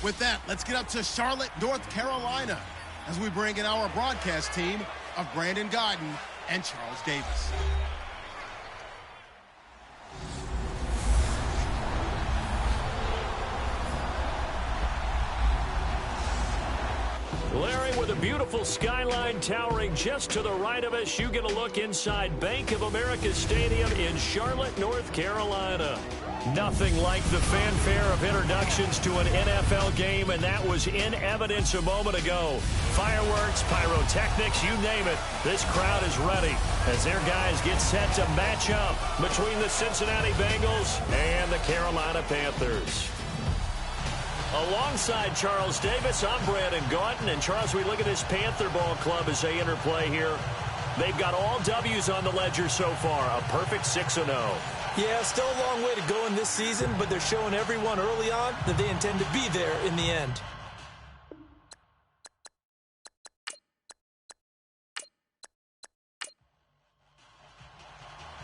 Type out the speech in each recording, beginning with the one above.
With that, let's get up to Charlotte, North Carolina, as we bring in our broadcast team of Brandon Godden and Charles Davis. Larry, with a beautiful skyline towering just to the right of us, you get a look inside Bank of America Stadium in Charlotte, North Carolina. Nothing like the fanfare of introductions to an NFL game, and that was in evidence a moment ago. Fireworks, pyrotechnics, you name it. This crowd is ready as their guys get set to match up between the Cincinnati Bengals and the Carolina Panthers. Alongside Charles Davis, I'm Brandon Gauton. And Charles, we look at this Panther ball club as they enter play here. They've got all W's on the ledger so far, a perfect 6-0. Yeah, still a long way to go in this season, but they're showing everyone early on that they intend to be there in the end.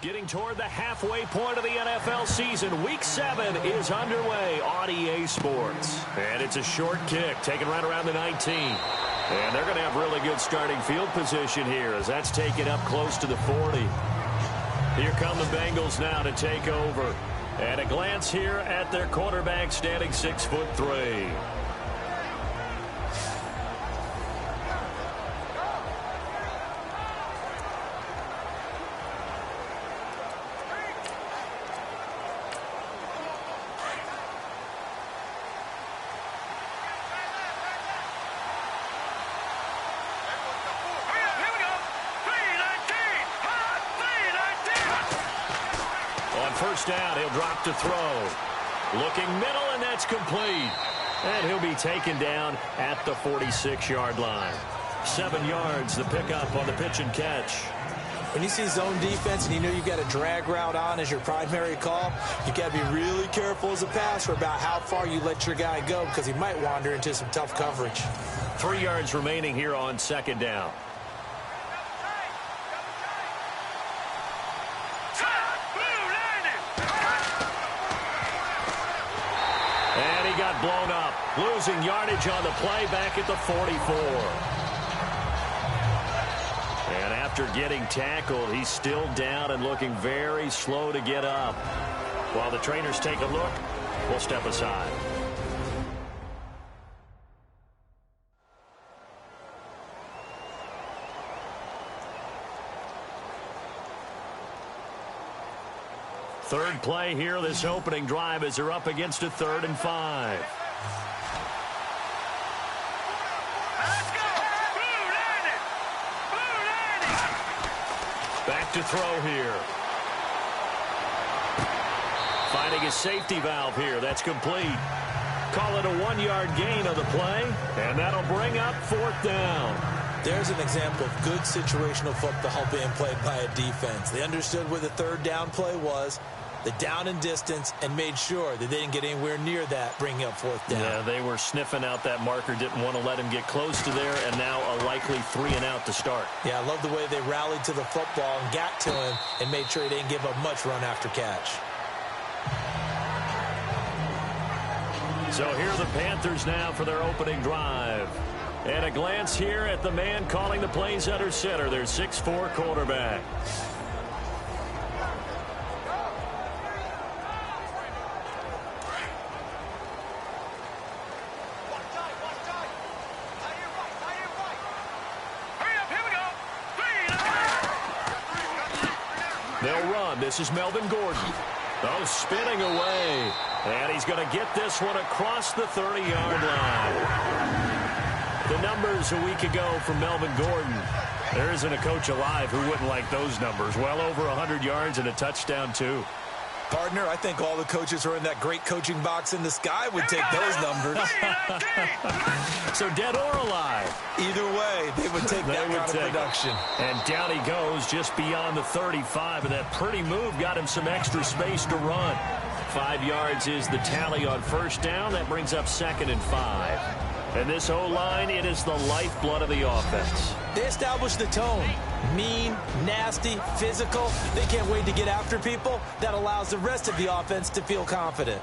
Getting toward the halfway point of the NFL season, Week 7 is underway on EA Sports. And it's a short kick, taken right around the 19. And they're going to have really good starting field position here as that's taken up close to the 40. Here come the Bengals now to take over. And a glance here at their quarterback, standing 6'3". First down, he'll drop to throw. Looking middle, and that's complete. And he'll be taken down at the 46-yard line. 7 yards, the pickup on the pitch and catch. When you see zone defense and you know you've got a drag route on as your primary call, you've got to be really careful as a passer about how far you let your guy go because he might wander into some tough coverage. 3 yards remaining here on second down. Got blown up, losing yardage on the play back at the 44. And after getting tackled, he's still down and looking very slow to get up. While the trainers take a look, we'll step aside. Third play here, this opening drive, as they're up against a 3rd and 5. Back to throw here. Finding a safety valve here. That's complete. Call it a 1-yard gain on the play, and that'll bring up 4th down. There's an example of good situational football being played by a defense. They understood where the 3rd down play was, the down and distance, and made sure that they didn't get anywhere near that, bringing up 4th down. Yeah, they were sniffing out that marker, didn't want to let him get close to there, and now a likely 3 and out to start. Yeah, I love the way they rallied to the football and got to him and made sure he didn't give up much run after catch. So here are the Panthers now for their opening drive. And a glance here at the man calling the plays under center, their 6'4" quarterback. They'll run. This is Melvin Gordon. Oh, spinning away. And he's going to get this one across the 30-yard line. The numbers a week ago from Melvin Gordon. There isn't a coach alive who wouldn't like those numbers. Well over 100 yards and a touchdown, too. Partner, I think all the coaches who are in that great coaching box in the sky would take those numbers. So dead or alive? Either way, they would take that kind of production. And down he goes just beyond the 35, and that pretty move got him some extra space to run. 5 yards is the tally on first down. That brings up 2nd and 5. And this O-line, it is the lifeblood of the offense. They establish the tone. Mean, nasty, physical. They can't wait to get after people. That allows the rest of the offense to feel confident.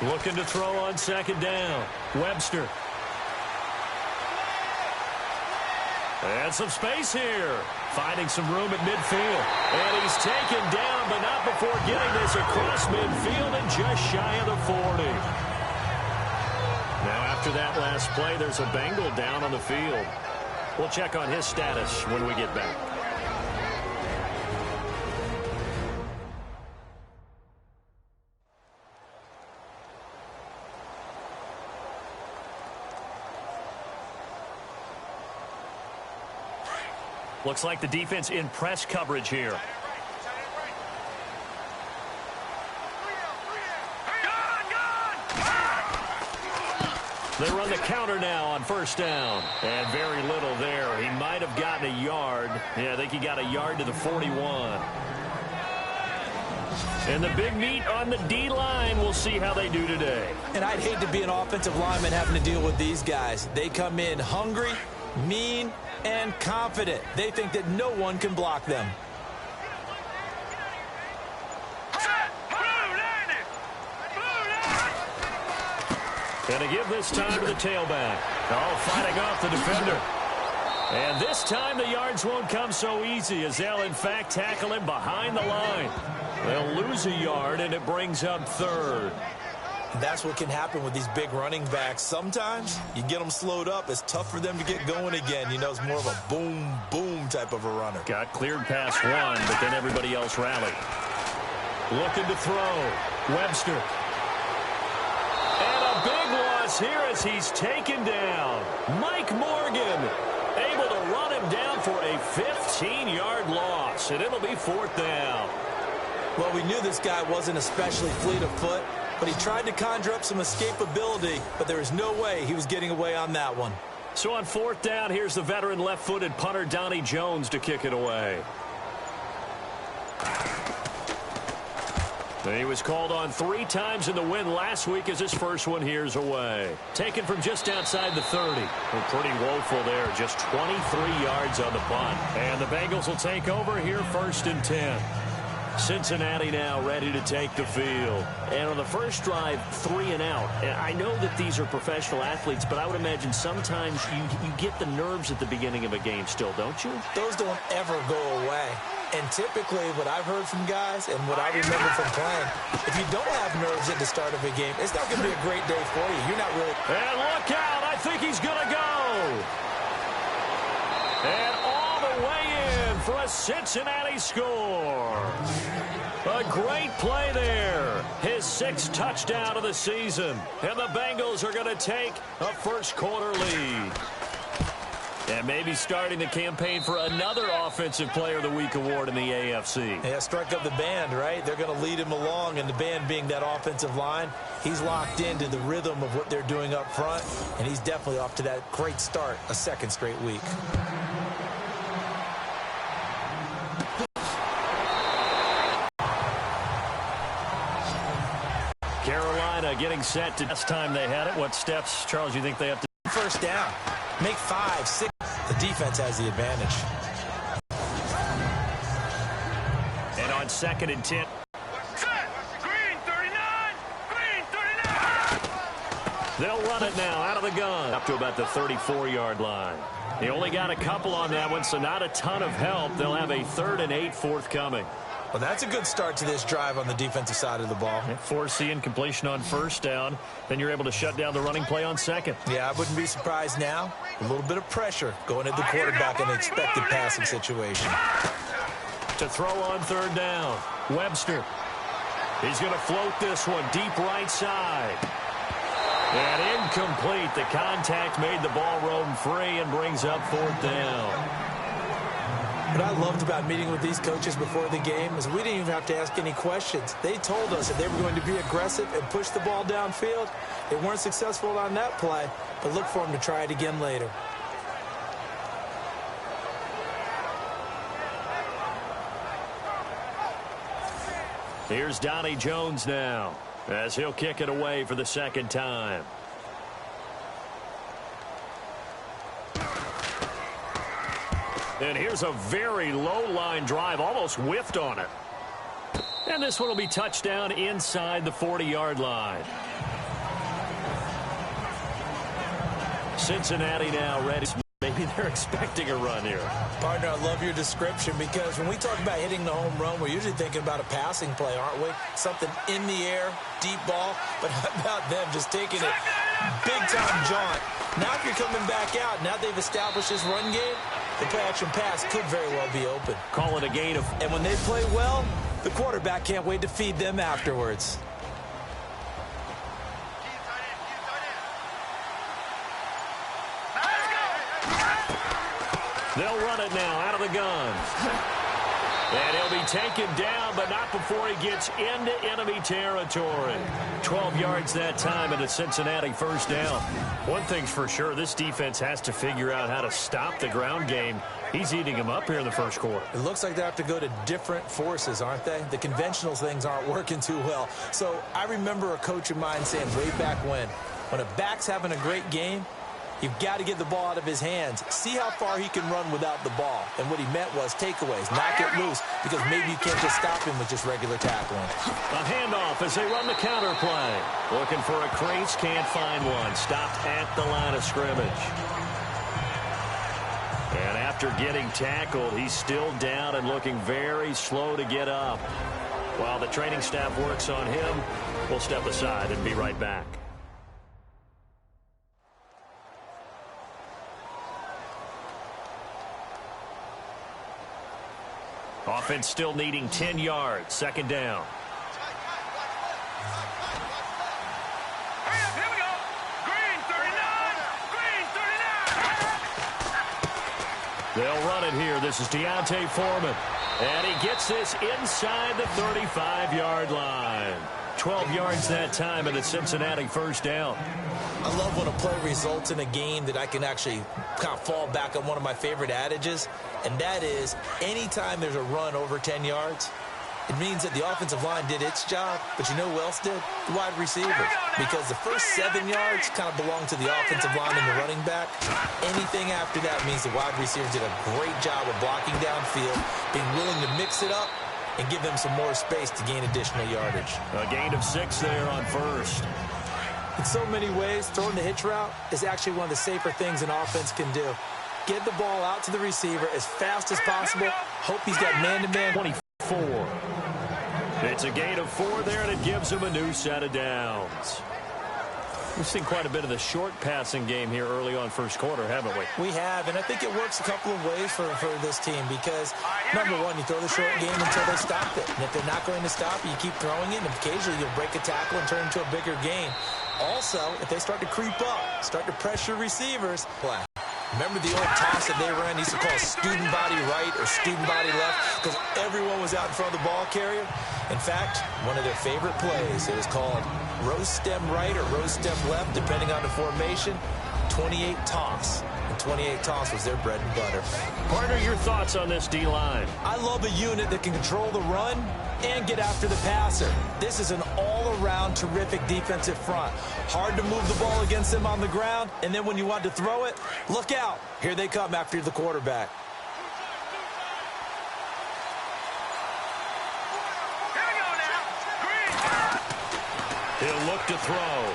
Looking to throw on second down. Webster. And some space here. Finding some room at midfield. And he's taken down, but not before getting this across midfield and just shy of the 40. Now, after that last play, there's a Bengal down on the field. We'll check on his status when we get back. Looks like the defense in press coverage here. They run the counter now on first down. And very little there. He might have gotten a yard. Yeah, I think he got a yard to the 41. And the big meat on the D-line. We'll see how they do today. And I'd hate to be an offensive lineman having to deal with these guys. They come in hungry, mean, and confident. They think that no one can block them. And to give this time to the tailback. Oh, fighting off the defender. And this time the yards won't come so easy as they'll, in fact, tackle him behind the line. They'll lose a yard, and it brings up third. That's what can happen with these big running backs. Sometimes you get them slowed up. It's tough for them to get going again. You know, it's more of a boom, boom type of a runner. Got cleared past one, but then everybody else rallied. Looking to throw. Webster. And a big loss here as he's taken down. Mike Morgan able to run him down for a 15-yard loss, and it'll be fourth down. Well, we knew this guy wasn't especially fleet of foot, but he tried to conjure up some escapability, but there was no way he was getting away on that one. So on fourth down, here's the veteran left-footed punter Donnie Jones to kick it away. He was called on 3 times in the win last week as his first one here's away. Taken from just outside the 30. Well, pretty woeful there. Just 23 yards on the punt. And the Bengals will take over here first and 10. Cincinnati now ready to take the field. And on the first drive, 3 and out. And I know that these are professional athletes, but I would imagine sometimes you get the nerves at the beginning of a game still, don't you? Those don't ever go away. And typically what I've heard from guys and what I remember from playing, if you don't have nerves at the start of a game, it's not going to be a great day for you. You're not really... And look out. I think he's going to go. And all the way in for a Cincinnati score. A great play there. His 6th touchdown of the season. And the Bengals are going to take a first-quarter lead. And maybe starting the campaign for another Offensive Player of the Week award in the AFC. Yeah, strike up the band, right? They're going to lead him along, and the band being that offensive line, he's locked into the rhythm of what they're doing up front, and he's definitely off to that great start, a 2nd straight week. Carolina getting set to last time they had it. What steps, Charles, you think they have to do? First down. Make 5, 6. The defense has the advantage. And on 2nd and 10. Green 39! Green 39! They'll run it now out of the gun. Up to about the 34-yard line. They only got a couple on that one, so not a ton of help. They'll have a 3rd and 8 forthcoming. Well, that's a good start to this drive on the defensive side of the ball. Forcing completion on first down. Then you're able to shut down the running play on 2nd. Yeah, I wouldn't be surprised now. A little bit of pressure going at the quarterback in an expected passing situation. To throw on 3rd down. Webster. He's going to float this one deep right side. And incomplete. The contact made the ball roam free and brings up 4th down. What I loved about meeting with these coaches before the game is we didn't even have to ask any questions. They told us that they were going to be aggressive and push the ball downfield. They weren't successful on that play, but look for them to try it again later. Here's Donnie Jones now as he'll kick it away for the 2nd time. And here's a very low-line drive, almost whiffed on it. And this one will be touchdown inside the 40-yard line. Cincinnati now ready. Maybe they're expecting a run here. Partner, I love your description because when we talk about hitting the home run, we're usually thinking about a passing play, aren't we? Something in the air, deep ball. But how about them just taking it big-time jaunt? Now if you're coming back out, now they've established this run game, the play-action pass could very well be open. Call it a gain of... And when they play well, the quarterback can't wait to feed them afterwards. They'll run it now out of the gun. And he'll be taken down, but not before he gets into enemy territory. 12 yards that time, and a Cincinnati first down. One thing's for sure, this defense has to figure out how to stop the ground game. He's eating him up here in the first quarter. It looks like they have to go to different forces, aren't they? The conventional things aren't working too well. So I remember a coach of mine saying way back when a back's having a great game, you've got to get the ball out of his hands. See how far he can run without the ball. And what he meant was takeaways, knock it loose, because maybe you can't just stop him with just regular tackling. A handoff as they run the counter play. Looking for a crease, can't find one. Stopped at the line of scrimmage. And after getting tackled, he's still down and looking very slow to get up. While the training staff works on him, we'll step aside and be right back. Offense still needing 10 yards. Second down. Here we go. Green 39. Green 39. They'll run it here. This is Deontay Foreman. And he gets this inside the 35-yard line. 12 yards that time, and a Cincinnati first down. I love when a play results in a game that I can actually kind of fall back on one of my favorite adages, and that is anytime there's a run over 10 yards, it means that the offensive line did its job, but you know who else did? The wide receivers. Because the first 7 yards kind of belong to the offensive line and the running back. Anything after that means the wide receivers did a great job of blocking downfield, being willing to mix it up, and give them some more space to gain additional yardage. A gain of 6 there on first. In so many ways, throwing the hitch route is actually one of the safer things an offense can do. Get the ball out to the receiver as fast as possible. Hope he's got man-to-man. 24. It's a gain of 4 there, and it gives him a new set of downs. We've seen quite a bit of the short passing game here early on first quarter, haven't we? We have, and I think it works a couple of ways for this team because, number one, you throw the short game until they stop it. And if they're not going to stop it, you keep throwing it, and occasionally you'll break a tackle and turn into a bigger gain. Also, if they start to creep up, start to pressure receivers, remember the old toss that they ran, used to call student body right or student body left because everyone was out in front of the ball carrier? In fact, one of their favorite plays, it was called rose stem right or rose stem left, depending on the formation, 28 toss. And 28 toss was their bread and butter. Partner, your thoughts on this D-line? I love a unit that can control the run and get after the passer. This is an all-around terrific defensive front. Hard to move the ball against them on the ground, and then when you want to throw it, look out. Here they come after the quarterback. Here we go now. Green. He'll look to throw.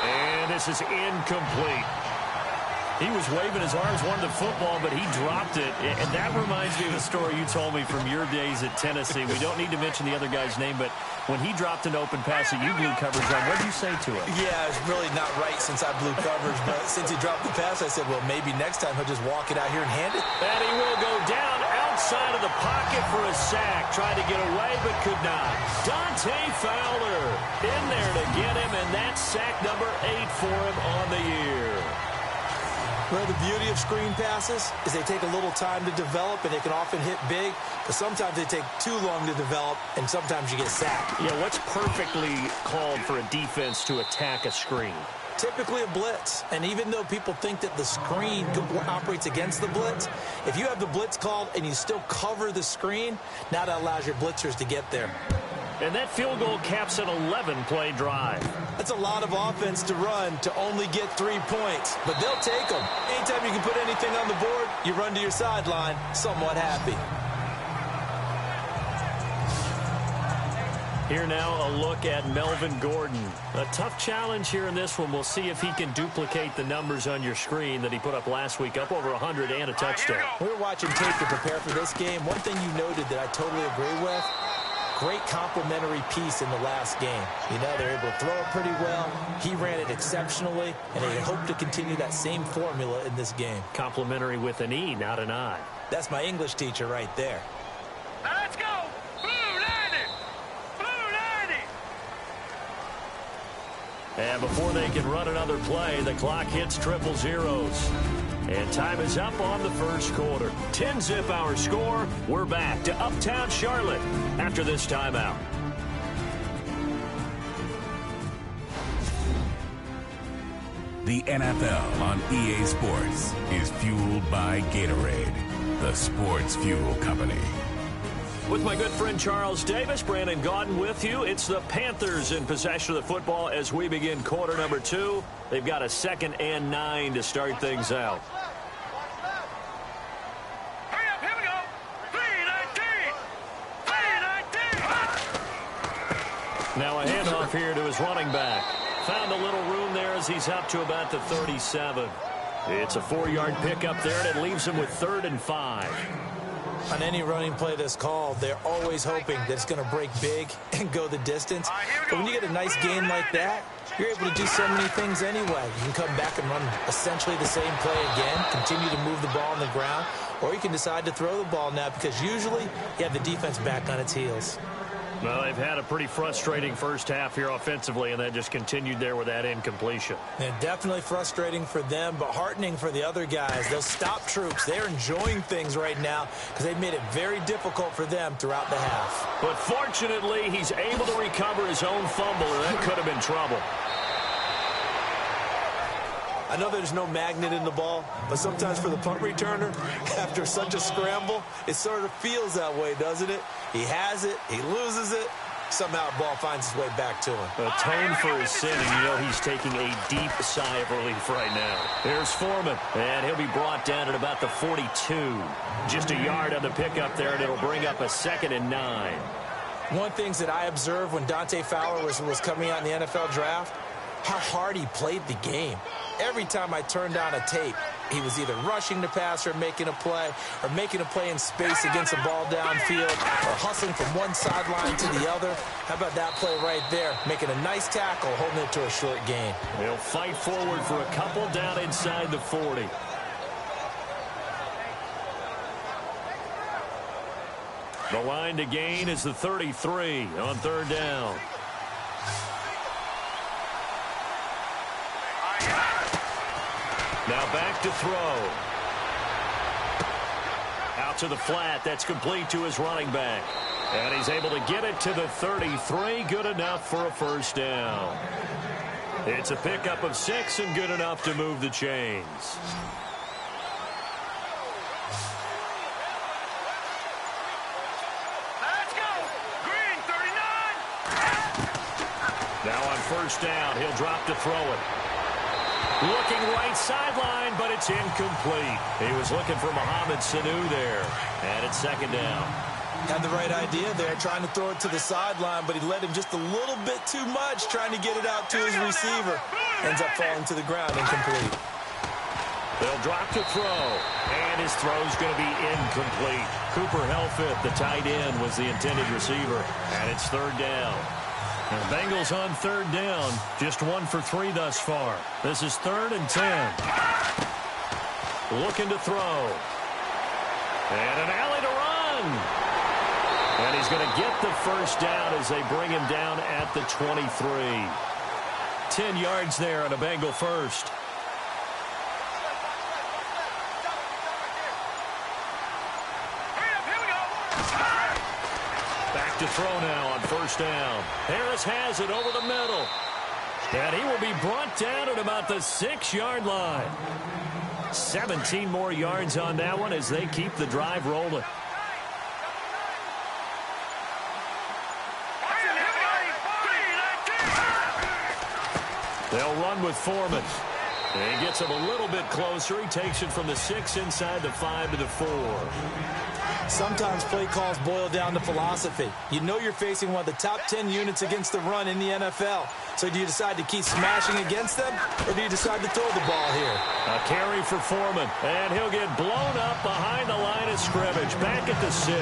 And this is incomplete. He was waving his arms, wanted the football, but he dropped it. And that reminds me of a story you told me from your days at Tennessee. We don't need to mention the other guy's name, but when he dropped an open pass that you blew coverage on, what did you say to it? Yeah, it's really not right since I blew coverage, but since he dropped the pass, I said, well, maybe next time he'll just walk it out here and hand it. And he will go down outside of the pocket for a sack. Tried to get away, but could not. Dante Fowler in there to get him, and that's sack number 8 for him on the year. Well, the beauty of screen passes is they take a little time to develop, and they can often hit big, but sometimes they take too long to develop, and sometimes you get sacked. Yeah, what's perfectly called for a defense to attack a screen? Typically a blitz, and even though people think that the screen operates against the blitz, if you have the blitz called and you still cover the screen, now that allows your blitzers to get there. And that field goal caps an 11-play drive. That's a lot of offense to run to only get 3 points, but they'll take them. Anytime you can put anything on the board, you run to your sideline somewhat happy. Here now, a look at Melvin Gordon. A tough challenge here in this one. We'll see if he can duplicate the numbers on your screen that he put up last week, up over 100 and a touchdown. We were watching tape to prepare for this game. One thing you noted that I totally agree with, great complementary piece in the last game. You know, they're able to throw it pretty well. He ran it exceptionally, and they hope to continue that same formula in this game. Complimentary with an E, not an I. That's my English teacher right there. Let's go. Blue 90. Blue 90. And before they can run another play, the clock hits triple zeros. And time is up on the first quarter. 10-zip our score. We're back to Uptown Charlotte after this timeout. The NFL on EA Sports is fueled by Gatorade, the sports fuel company. With my good friend Charles Davis, Brandon Gaudin with you. It's the Panthers in possession of the football as we begin quarter number 2. They've got a 2nd and 9 to start things out. Hurry up, here we go. 319. 319. Now a handoff here to his running back. Found a little room there as he's up to about the 37. It's a 4-yard pickup there, and it leaves him with 3rd and 5. On any running play that's called, they're always hoping that it's going to break big and go the distance. But when you get a nice game like that, you're able to do so many things anyway. You can come back and run essentially the same play again, continue to move the ball on the ground, or you can decide to throw the ball now because usually you have the defense back on its heels. Well, they've had a pretty frustrating first half here offensively, and then just continued there with that incompletion. And definitely frustrating for them, but heartening for the other guys. Those stop troops, they're enjoying things right now because they've made it very difficult for them throughout the half. But fortunately, he's able to recover his own fumble, or that could have been trouble. I know there's no magnet in the ball, but sometimes for the punt returner, after such a scramble, it sort of feels that way, doesn't it? He has it, he loses it, somehow the ball finds its way back to him. Atone for his sin, and you know he's taking a deep sigh of relief right now. Here's Foreman, and he'll be brought down at about the 42. Just a yard on the pickup there, and it'll bring up a 2nd and 9. One of the things that I observed when Dante Fowler was coming out in the NFL draft, how hard he played the game. Every time I turned on a tape, he was either rushing the passer, making a play, or making a play in space against a ball downfield, or hustling from one sideline to the other. How about that play right there? Making a nice tackle, holding it to a short gain. They'll fight forward for a couple down inside the 40. The line to gain is the 33 on 3rd down. Now back to throw. Out to the flat. That's complete to his running back. And he's able to get it to the 33. Good enough for a 1st down. It's a pickup of 6 and good enough to move the chains. Let's go. Green 39. Now on 1st down, he'll drop to throw it. Looking right sideline, but it's incomplete. He was looking for Mohamed Sanu there. And it's 2nd down. Had the right idea there, trying to throw it to the sideline, but he led him just a little bit too much, trying to get it out to his receiver. Ends up falling to the ground, incomplete. They'll drop to throw, and his throw's going to be incomplete. Cooper Helfit, the tight end, was the intended receiver, and it's 3rd down. And the Bengals on 3rd down, just 1 for 3 thus far. This is 3rd and 10. Looking to throw. And an alley to run. And he's going to get the 1st down as they bring him down at the 23. 10 yards there on a Bengal 1st. To throw now on 1st down. Harris has it over the middle. And he will be brought down at about the 6-yard line. 17 more yards on that one as they keep the drive rolling. They'll run with Foreman. And he gets him a little bit closer. He takes it from the 6 inside the 5 to the 4. Sometimes play calls boil down to philosophy. You know you're facing one of the top 10 units against the run in the NFL. So do you decide to keep smashing against them, or do you decide to throw the ball here? A carry for Foreman, and he'll get blown up behind the line of scrimmage. Back at the 6.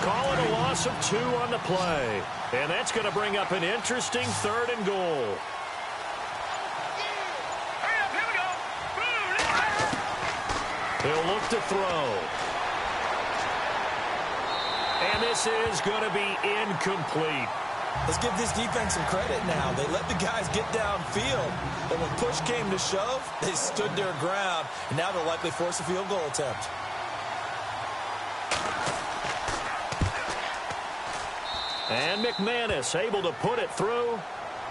Call it a loss of 2 on the play. And that's going to bring up an interesting 3rd and goal. He'll look to throw. And this is going to be incomplete. Let's give this defense some credit now. They let the guys get downfield. But when push came to shove, they stood their ground. And now they'll likely force a field goal attempt. And McManus able to put it through.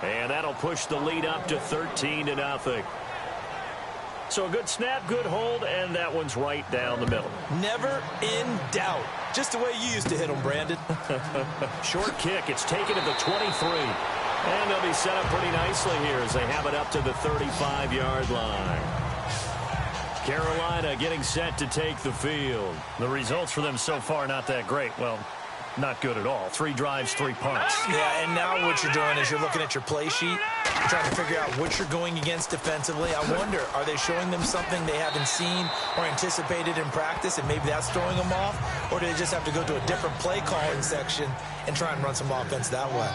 And that'll push the lead up to 13-0. So a good snap, good hold, and that one's right down the middle. Never in doubt. Just the way you used to hit them, Brandon. Short kick. It's taken at the 23. And they'll be set up pretty nicely here as they have it up to the 35-yard line. Carolina getting set to take the field. The results for them so far not that great. Well, not good at all. 3 drives, 3 punts. Yeah, and now what you're doing is you're looking at your play sheet, trying to figure out what you're going against defensively. I wonder, are they showing them something they haven't seen or anticipated in practice, and maybe that's throwing them off? Or do they just have to go to a different play calling section and try and run some offense that way?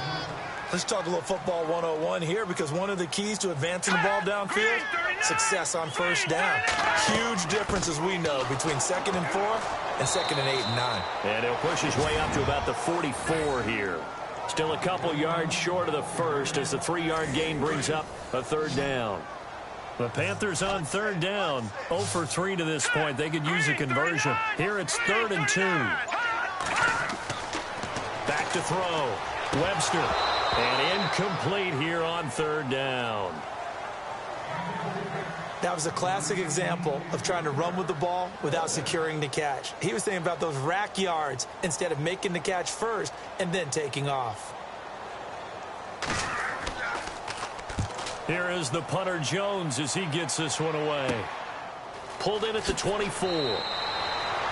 Let's talk a little football 101 here, because one of the keys to advancing the ball downfield, success on first down. Huge difference, as we know, between 2nd and 4 and 2nd and 8 and 9. And he'll push his way up to about the 44 here. Still a couple yards short of the first as the 3-yard gain brings up a 3rd down. The Panthers on 3rd down, 0 for 3 to this point. They could use a conversion. Here it's 3rd and 2. Back to throw. Webster. And incomplete here on 3rd down. That was a classic example of trying to run with the ball without securing the catch. He was thinking about those rack yards instead of making the catch first and then taking off. Here is the punter Jones as he gets this one away. Pulled in at the 24.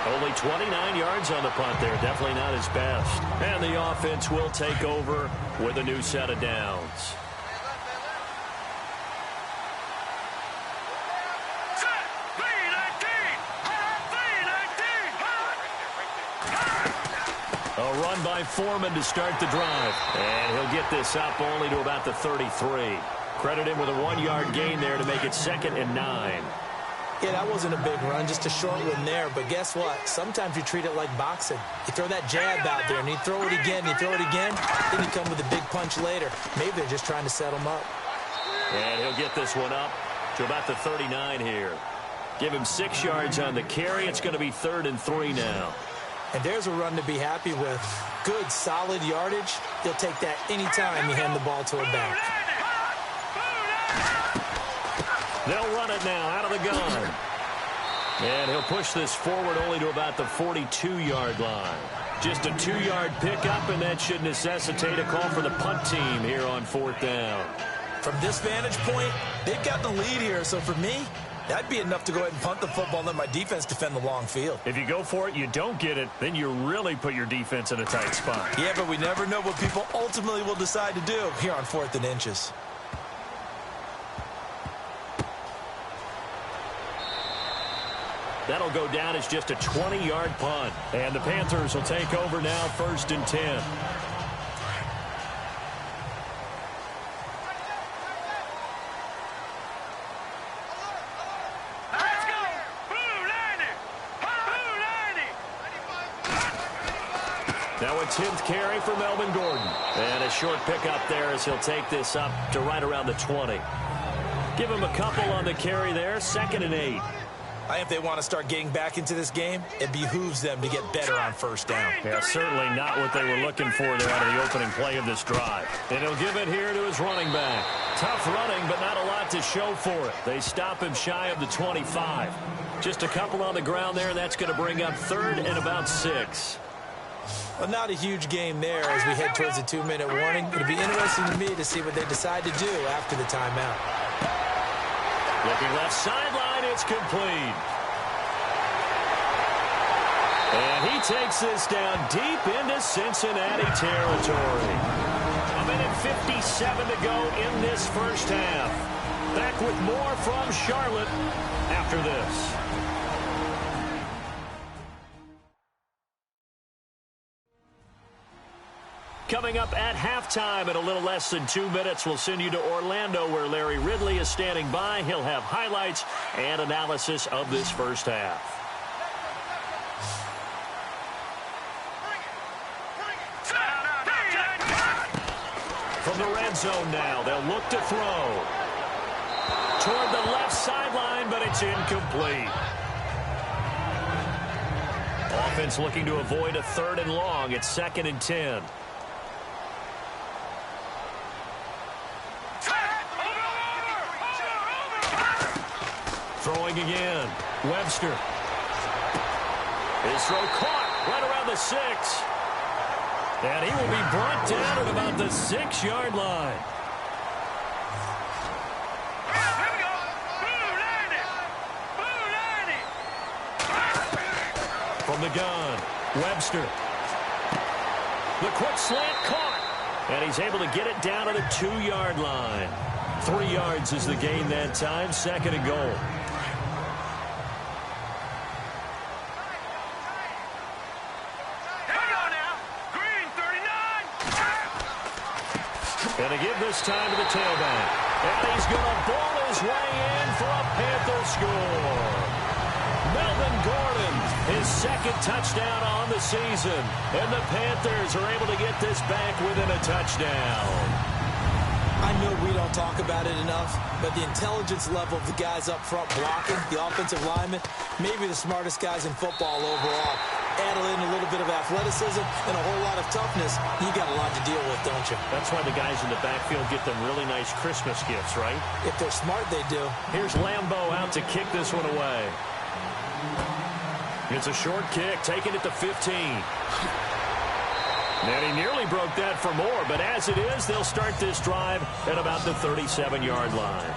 Only 29 yards on the punt there. Definitely not his best. And the offense will take over with a new set of downs. A run by Foreman to start the drive. And he'll get this up only to about the 33. Credit him with a 1-yard gain there to make it 2nd and 9. Yeah, that wasn't a big run, just a short one there. But guess what? Sometimes you treat it like boxing. You throw that jab out there, and you throw it again, you throw it again, then you come with a big punch later. Maybe they're just trying to set him up. And he'll get this one up to about the 39 here. Give him 6 yards on the carry. It's going to be 3rd and 3 now. And there's a run to be happy with. Good, solid yardage. He'll take that anytime you hand the ball to a back. They'll run it now out of the gun. And he'll push this forward only to about the 42-yard line. Just a 2-yard pickup, and that should necessitate a call for the punt team here on 4th down. From this vantage point, they've got the lead here. So for me, that'd be enough to go ahead and punt the football and let my defense defend the long field. If you go for it, you don't get it, then you really put your defense in a tight spot. Yeah, but we never know what people ultimately will decide to do here on 4th and inches. That'll go down as just a 20-yard punt. And the Panthers will take over now, 1st and 10. Let's go! Blue 90! Blue 90! Now a 10th carry for Melvin Gordon. And a short pickup there as he'll take this up to right around the 20. Give him a couple on the carry there, 2nd and 8. I think if they want to start getting back into this game, it behooves them to get better on 1st down. Yeah, certainly not what they were looking for there out of the opening play of this drive. And he'll give it here to his running back. Tough running, but not a lot to show for it. They stop him shy of the 25. Just a couple on the ground there, and that's going to bring up 3rd and about 6. Well, not a huge game there as we head towards the 2-minute warning. It'll be interesting to me to see what they decide to do after the timeout. Looking left sideline, it's complete. And he takes this down deep into Cincinnati territory. A minute 57 to go in this first half. Back with more from Charlotte after this. Coming up at halftime in a little less than 2 minutes, we'll send you to Orlando where Larry Ridley is standing by. He'll have highlights and analysis of this first half. From the red zone now, they'll look to throw. Toward the left sideline, but it's incomplete. Offense looking to avoid a 3rd and long. It's 2nd and 10. Throwing again. Webster. His throw caught right around the 6. And he will be brought down at about the 6-yard line. From the gun, Webster. The quick slant caught. And he's able to get it down to the 2-yard line. 3 yards is the gain that time. 2nd and goal. And to give this time to the tailback. And he's going to ball his way in for a Panther score. Melvin Gordon, his 2nd touchdown on the season. And the Panthers are able to get this back within a touchdown. I know we don't talk about it enough, but the intelligence level of the guys up front blocking, the offensive linemen, maybe the smartest guys in football overall. Add in a little bit of athleticism and a whole lot of toughness, you got a lot to deal with, don't you? That's why the guys in the backfield get them really nice Christmas gifts, right? If they're smart, they do. Here's Lambeau out to kick this one away. It's a short kick, taking it to 15. And he nearly broke that for more, but as it is, they'll start this drive at about the 37-yard line.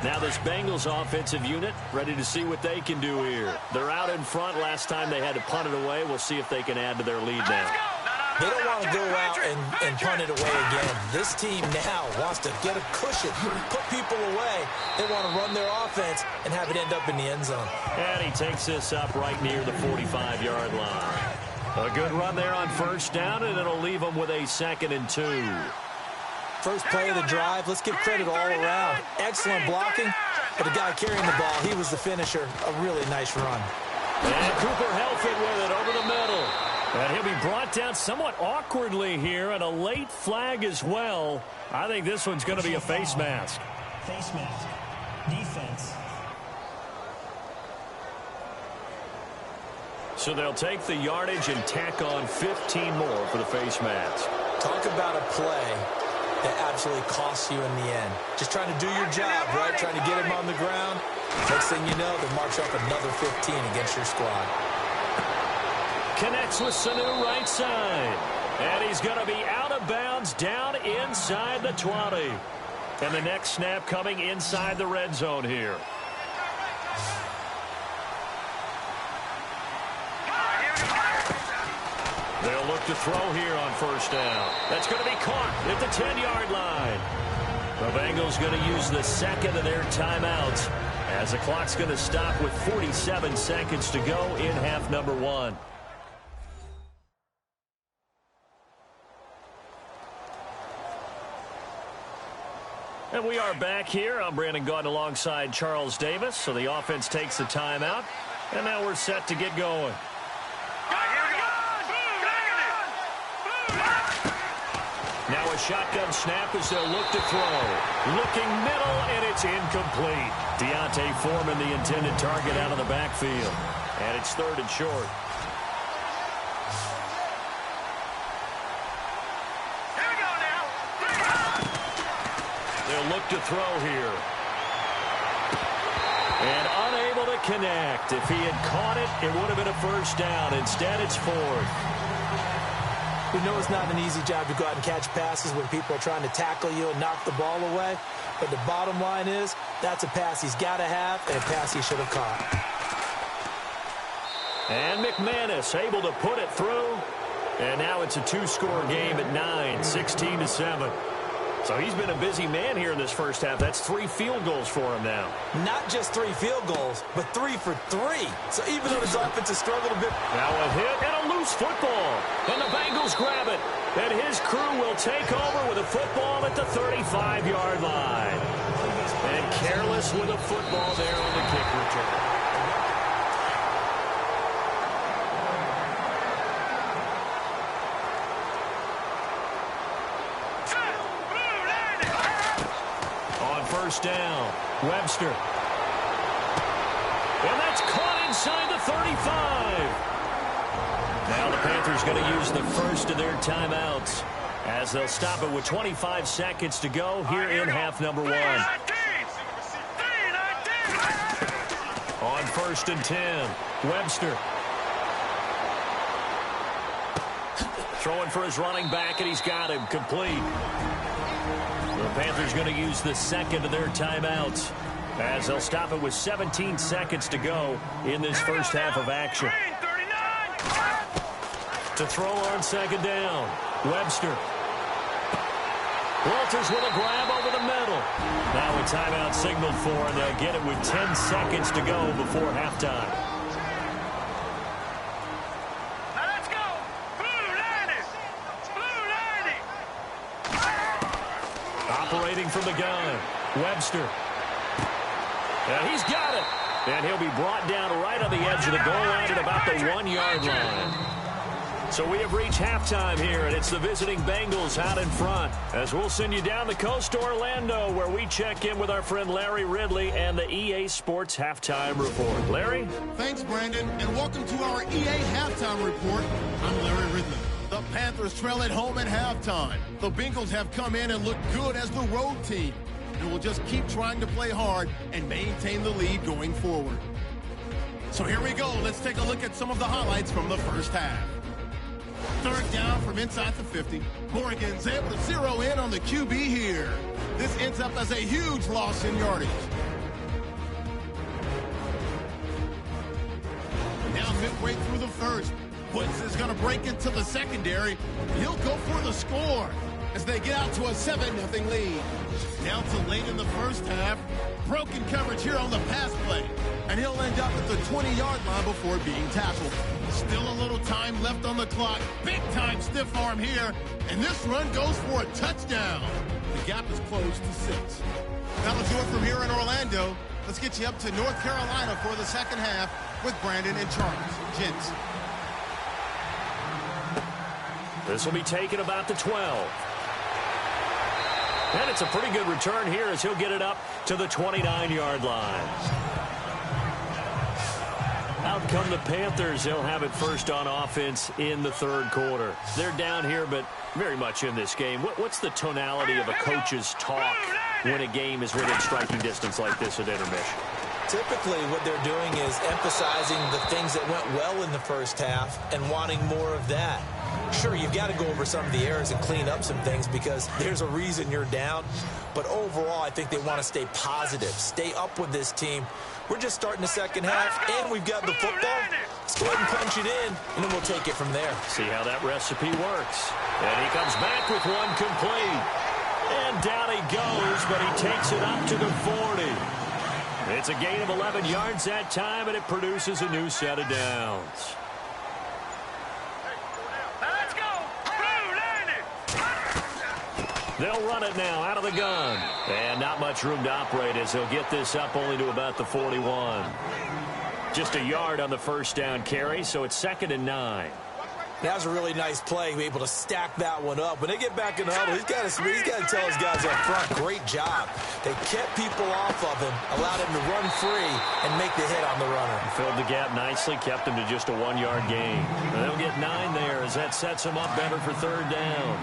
Now this Bengals offensive unit ready to see what they can do here. They're out in front. Last time they had to punt it away. We'll see if they can add to their lead now. They don't want to go out and punt it away again. This team now wants to get a cushion, put people away. They want to run their offense and have it end up in the end zone. And he takes this up right near the 45-yard line. A good run there on 1st down, and it'll leave them with a 2nd and 2. First play of the drive, let's give credit all around. Excellent blocking, but the guy carrying the ball, he was the finisher. A really nice run. And Cooper Helfand with it over the middle. And he'll be brought down somewhat awkwardly here, and a late flag as well. I think this one's going to be a face mask. Face mask. Defense. So they'll take the yardage and tack on 15 more for the face mask. Talk about a play that absolutely costs you in the end. Just trying to do your job, right? Trying to get him on the ground. Next thing you know, they march up another 15 against your squad. Connects with Sanu right side. And he's going to be out of bounds down inside the 20. And the next snap coming inside the red zone here. They'll look to throw here on 1st down. That's going to be caught at the 10-yard line. The Bengals going to use the 2nd of their timeouts as the clock's going to stop with 47 seconds to go in half number 1. And we are back here. I'm Brandon Gaudin alongside Charles Davis. So the offense takes the timeout. And now we're set to get going. Now a shotgun snap as they'll look to throw. Looking middle, and it's incomplete. Deontay Foreman, the intended target, out of the backfield. And it's 3rd and short. Here we go now. They'll look to throw here. And unable to connect. If he had caught it, it would have been a 1st down. Instead, it's 4th. We know it's not an easy job to go out and catch passes when people are trying to tackle you and knock the ball away. But the bottom line is, that's a pass he's got to have and a pass he should have caught. And McManus able to put it through. And now it's a two-score game at 9, 16-7. So he's been a busy man here in this first half. That's 3 field goals for him now. Not just 3 field goals, but 3 for 3. So even though his offense has struggled a bit. Now a hit and a loose football. And the Bengals grab it. And his crew will take over with a football at the 35-yard line. And careless with a football there on the kick return. First down, Webster. And that's caught inside the 35. Now the Panthers going to use the first of their timeouts as they'll stop it with 25 seconds to go here in half number 1. On 1st and 10, Webster. Throwing for his running back, and he's got him complete. The Panthers going to use the second of their timeouts as they'll stop it with 17 seconds to go in this first half of action. To throw on second down, Webster. Walters with a grab over the middle. Now a timeout signaled for, and they'll get it with 10 seconds to go before halftime. Operating from the gun, Webster. And he's got it. And he'll be brought down right on the edge of the goal line at about the 1-yard line. So we have reached halftime here, and it's the visiting Bengals out in front. As we'll send you down the coast to Orlando, where we check in with our friend Larry Ridley and the EA Sports Halftime Report. Larry? Thanks, Brandon, and welcome to our EA Halftime Report. I'm Larry Ridley. The Panthers trail at home at halftime. The Bengals have come in and looked good as the road team, and will just keep trying to play hard and maintain the lead going forward. So here we go. Let's take a look at some of the highlights from the first half. Third down from inside the 50. Morgan's able to zero in on the QB here. This ends up as a huge loss in yardage. Now midway through the first, Woods is going to break into the secondary. He'll go for the score as they get out to a 7-0 lead. Down to late in the first half. Broken coverage here on the pass play. And he'll end up at the 20-yard line before being tackled. Still a little time left on the clock. Big-time stiff arm here. And this run goes for a touchdown. The gap is closed to 6. That'll do it from here in Orlando. Let's get you up to North Carolina for the second half with Brandon and Charles. Gents. This will be taken about the 12. And it's a pretty good return here as he'll get it up to the 29-yard line. Out come the Panthers. They'll have it first on offense in the third quarter. They're down here, but very much in this game. What's the tonality of a coach's talk when a game is within striking distance like this at intermission? Typically, what they're doing is emphasizing the things that went well in the first half and wanting more of that. Sure, you've got to go over some of the errors and clean up some things because there's a reason you're down. But overall, I think they want to stay positive, stay up with this team. We're just starting the second half, and we've got the football. Let's go ahead and punch it in, and then we'll take it from there. See how that recipe works. And he comes back with one complete. And down he goes, but he takes it up to the 40. It's a gain of 11 yards that time, and it produces a new set of downs. Let's go! They'll run it now out of the gun. And not much room to operate as they'll get this up only to about the 41. Just a yard on the first down carry, so it's 2nd and 9. That was a really nice play, be able to stack that one up. When they get back in the huddle, he's got to tell his guys up front, great job. They kept people off of him, allowed him to run free and make the hit on the runner. Filled the gap nicely, kept him to just a 1-yard gain. And they'll get 9 there as that sets them up better for third down.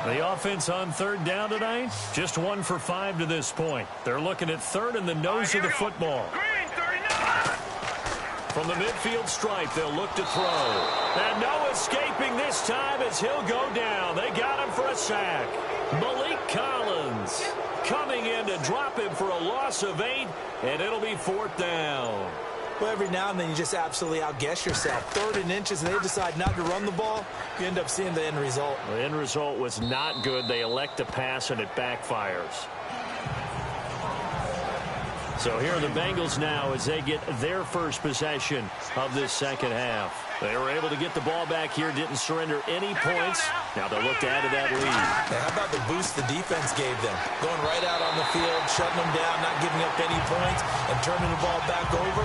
The offense on third down tonight, just 1 for 5 to this point. They're looking at third in the nose of the football. From the midfield stripe, they'll look to throw. And no escaping this time as he'll go down. They got him for a sack. Malik Collins coming in to drop him for a loss of 8, and it'll be 4th down. Well, every now and then you just absolutely outguess yourself. 3rd and inches, and they decide not to run the ball. You end up seeing the end result. The end result was not good. They elect to pass, and it backfires. So here are the Bengals now as they get their first possession of this second half. They were able to get the ball back here, didn't surrender any points. Now they'll look to add to that lead. Hey, how about the boost the defense gave them? Going right out on the field, shutting them down, not giving up any points, and turning the ball back over.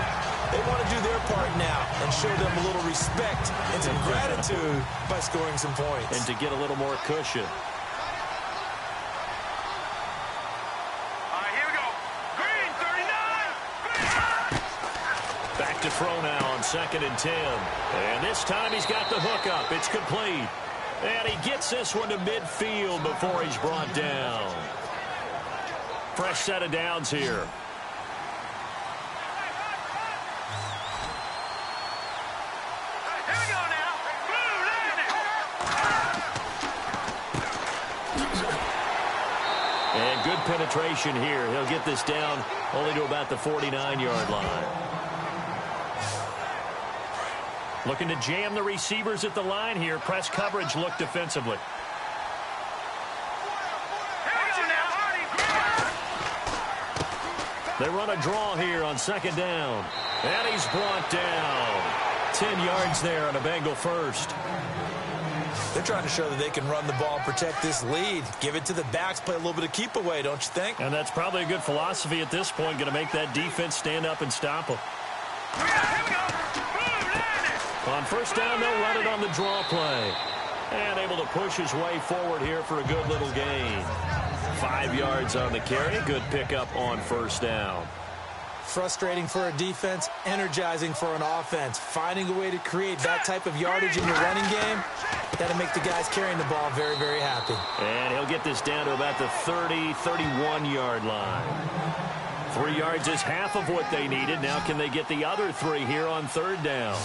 They want to do their part now and show them a little respect and some gratitude by scoring some points. And to get a little more cushion. To throw now on 2nd and 10. And this time he's got the hook up. It's complete. And he gets this one to midfield before he's brought down. Fresh set of downs here. And good penetration here. He'll get this down only to about the 49-yard line. Looking to jam the receivers at the line here. Press coverage look defensively. They run a draw here on 2nd down. And he's brought down. 10 yards there on a Bengal first. They're trying to show that they can run the ball, protect this lead. Give it to the backs, play a little bit of keep away, don't you think? And that's probably a good philosophy at this point. Going to make that defense stand up and stop them. On 1st down, they'll run it on the draw play. And able to push his way forward here for a good little gain. 5 yards on the carry. Good pickup on 1st down. Frustrating for a defense, energizing for an offense. Finding a way to create that type of yardage in your running game, that'll make the guys carrying the ball very, very happy. And he'll get this down to about the 30, 31-yard line. 3 yards is half of what they needed. Now can they get the other 3 here on 3rd down?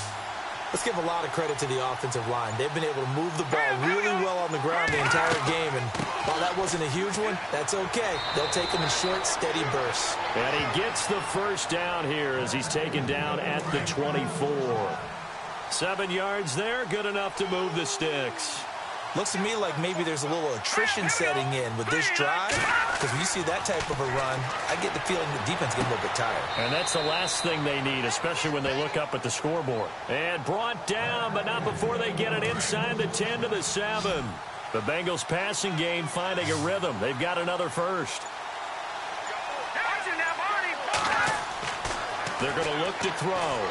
Let's give a lot of credit to the offensive line. They've been able to move the ball really well on the ground the entire game. And while that wasn't a huge one, that's okay. They'll take them in short, steady bursts. And he gets the 1st down here as he's taken down at the 24. 7 yards there, good enough to move the sticks. Looks to me like maybe there's a little attrition setting in with this drive. Because when you see that type of a run, I get the feeling the defense gets a little bit tired. And that's the last thing they need, especially when they look up at the scoreboard. And brought down, but not before they get it inside the 10 to the 7. The Bengals passing game finding a rhythm. They've got another first. They're going to look to throw.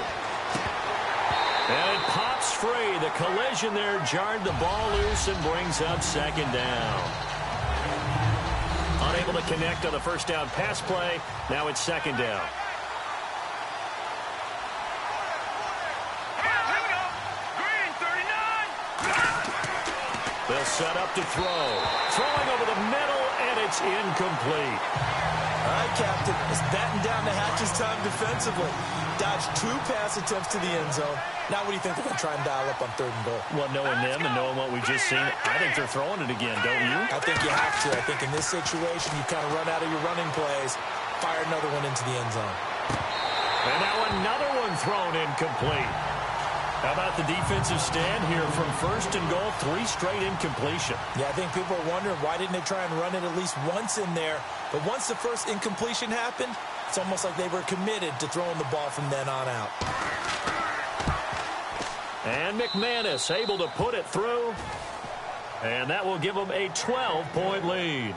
And it pops free. The collision there jarred the ball loose and brings up 2nd down. Unable to connect on the 1st down pass play. Now it's 2nd down. They'll set up to throw. Throwing over the middle, and it's incomplete. All right, Captain. It's batten down the hatches time defensively. Dodged 2 pass attempts to the end zone. Now what do you think they're going to try and dial up on 3rd and goal? Well, knowing them and knowing what we've just seen, I think they're throwing it again, don't you? I think you have to. I think in this situation, you kind of run out of your running plays, fire another one into the end zone. And now another one thrown incomplete. How about the defensive stand here from 1st and goal, 3 straight incompletion? Yeah, I think people are wondering why didn't they try and run it at least once in there. But once the first incompletion happened, it's almost like they were committed to throwing the ball from then on out. And McManus able to put it through. And that will give them a 12-point lead.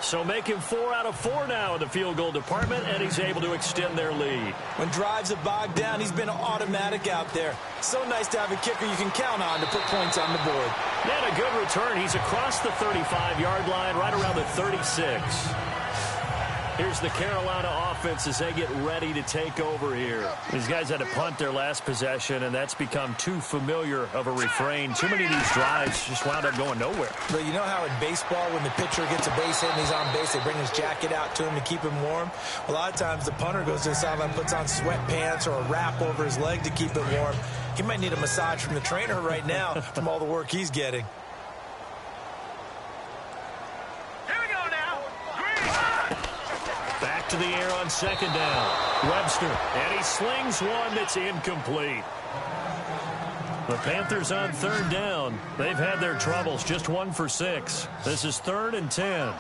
So making 4 out of 4 now in the field goal department, and he's able to extend their lead. When drives have bogged down, he's been automatic out there. So nice to have a kicker you can count on to put points on the board. And a good return. He's across the 35-yard line, right around the 36. Here's the Carolina offense as they get ready to take over here. These guys had to punt their last possession, and that's become too familiar of a refrain. Too many of these drives just wound up going nowhere. But you know how in baseball, when the pitcher gets a base hit and he's on base, they bring his jacket out to him to keep him warm? A lot of times the punter goes to the sideline, puts on sweatpants or a wrap over his leg to keep him warm. He might need a massage from the trainer right now from all the work he's getting. Back to the air on second down. Webster, and he slings one that's incomplete. The Panthers on third down. They've had their troubles, just 1 for 6. This is 3rd and 10. All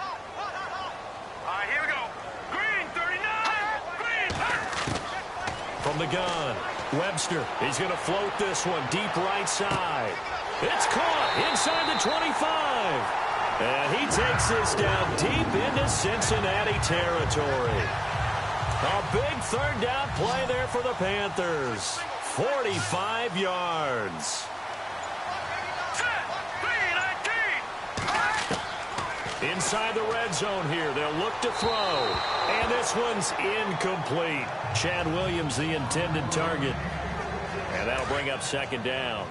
right, here we go. Green, 39. Green. From the gun, Webster, he's going to float this one deep right side. It's caught inside the 25. And he takes this down deep into Cincinnati territory. A big third down play there for the Panthers. 45 yards. Inside the red zone here. They'll look to throw. And this one's incomplete. Chad Williams, the intended target. And that'll bring up second down.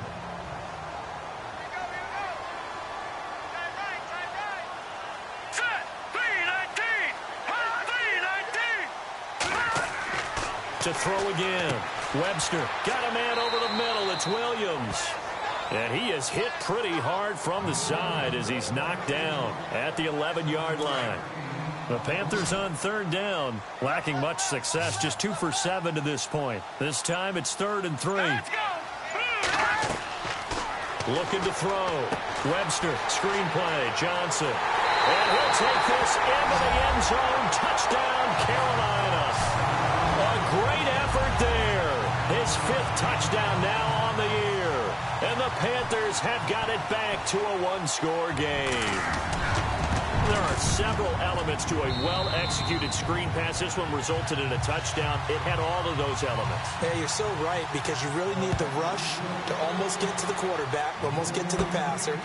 To throw again. Webster got a man over the middle. It's Williams. And he is hit pretty hard from the side as he's knocked down at the 11-yard line. The Panthers on third down, lacking much success, just 2 for 7 to this point. This time it's 3rd and 3. Looking to throw. Webster, screenplay, Johnson. And he'll take this into the end zone. Touchdown, Carolina. A great effort there. His 5th touchdown now on the year. And the Panthers have got it back to a 1-score game. There are several elements to a well-executed screen pass. This one resulted in a touchdown. It had all of those elements. Yeah, you're so right, because you really need the rush to almost get to the quarterback, almost get to the passer.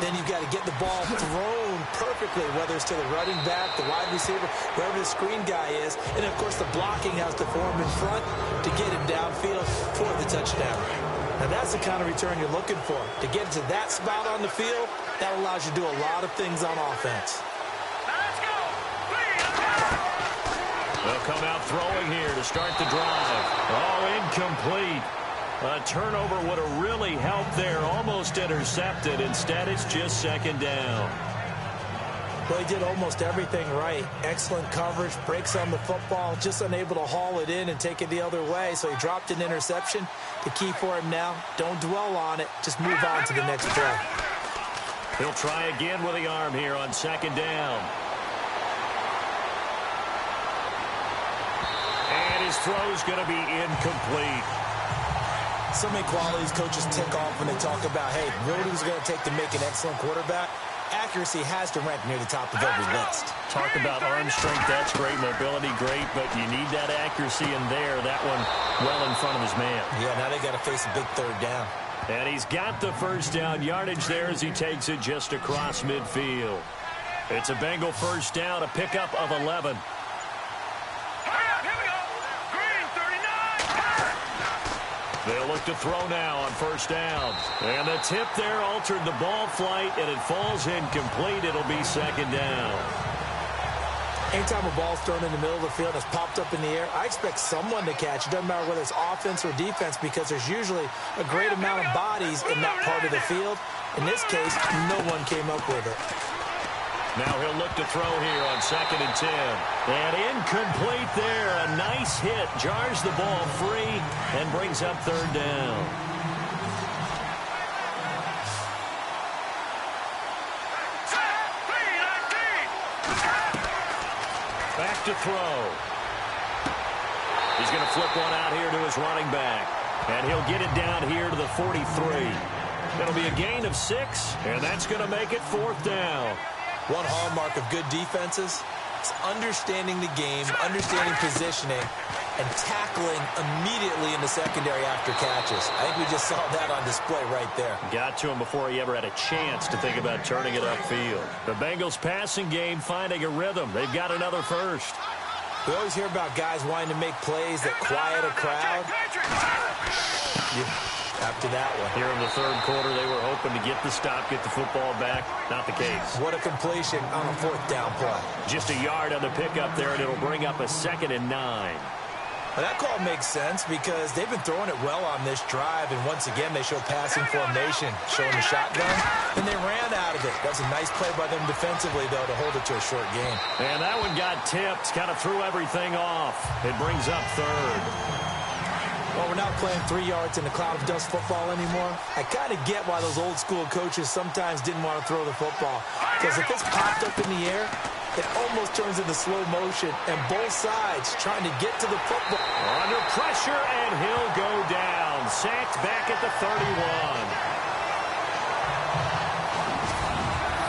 Then you've got to get the ball thrown perfectly, whether it's to the running back, the wide receiver, wherever the screen guy is. And, of course, the blocking has to form in front to get him downfield for the touchdown. Now, that's the kind of return you're looking for. To get to that spot on the field, that allows you to do a lot of things on offense. Let's go. They'll come out throwing here to start the drive. Oh, incomplete. A turnover would have really helped there. Almost intercepted. Instead, it's just second down. Well, he did almost everything right. Excellent coverage, breaks on the football, just unable to haul it in and take it the other way. So he dropped an interception. The key for him now, don't dwell on it. Just move on to the next play. He'll try again with the arm here on second down. And his throw's going to be incomplete. So many qualities coaches tick off when they talk about, hey, what is it going to take to make an excellent quarterback? Accuracy has to rank near the top of every list. Talk about arm strength, that's great. Mobility, great, but you need that accuracy in there. That one well in front of his man. Yeah, now they got to face a big third down. And he's got the first down yardage there as he takes it just across midfield. It's a Bengal first down, a pickup of 11. They'll look to throw now on first down. And the tip there altered the ball flight, and it falls incomplete. It'll be second down. Anytime a ball's thrown in the middle of the field and it's popped up in the air, I expect someone to catch. It doesn't matter whether it's offense or defense, because there's usually a great amount of bodies in that part of the field. In this case, no one came up with it. Now he'll look to throw here on 2nd and 10. And incomplete there. A nice hit. Jars the ball free and brings up third down. Back to throw. He's going to flip one out here to his running back. And he'll get it down here to the 43. It'll be a gain of 6, and that's going to make it 4th down. One hallmark of good defenses is understanding the game, understanding positioning, and tackling immediately in the secondary after catches. I think we just saw that on display right there. Got to him before he ever had a chance to think about turning it upfield. The Bengals passing game finding a rhythm. They've got another first. We always hear about guys wanting to make plays that quiet a crowd. Yeah, after that one. Here in the third quarter, they were hoping to get the stop, get the football back. Not the case. What a completion on a fourth down play. Just a yard on the pickup there, and it'll bring up a 2nd and 9. Well, that call makes sense because they've been throwing it well on this drive, and once again, they show passing formation, showing the shotgun, and they ran out of it. That's a nice play by them defensively, though, to hold it to a short gain. And that one got tipped, kind of threw everything off. It brings up 3rd. Well, we're not playing 3 yards in the cloud of dust football anymore. I kind of get why those old school coaches sometimes didn't want to throw the football, because if it's popped up in the air, it almost turns into slow motion, and both sides trying to get to the football. Under pressure, and he'll go down. Sacked back at the 31.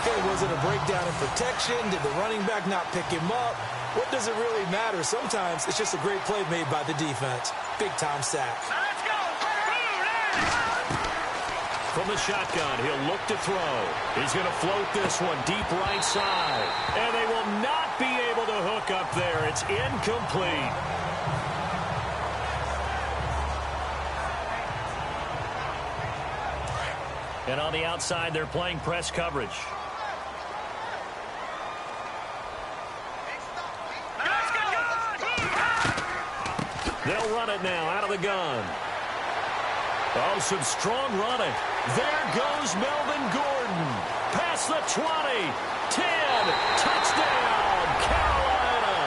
Okay, was it a breakdown in protection? Did the running back not pick him up? What does it really matter? Sometimes it's just a great play made by the defense. Big-time sack. Let's go. From the shotgun, he'll look to throw. He's going to float this one deep right side. And they will not be able to hook up there. It's incomplete. And on the outside, they're playing press coverage. They'll run it now out of the gun. Oh, some strong running. There goes Melvin Gordon. Past the 20. 10. Touchdown, Carolina.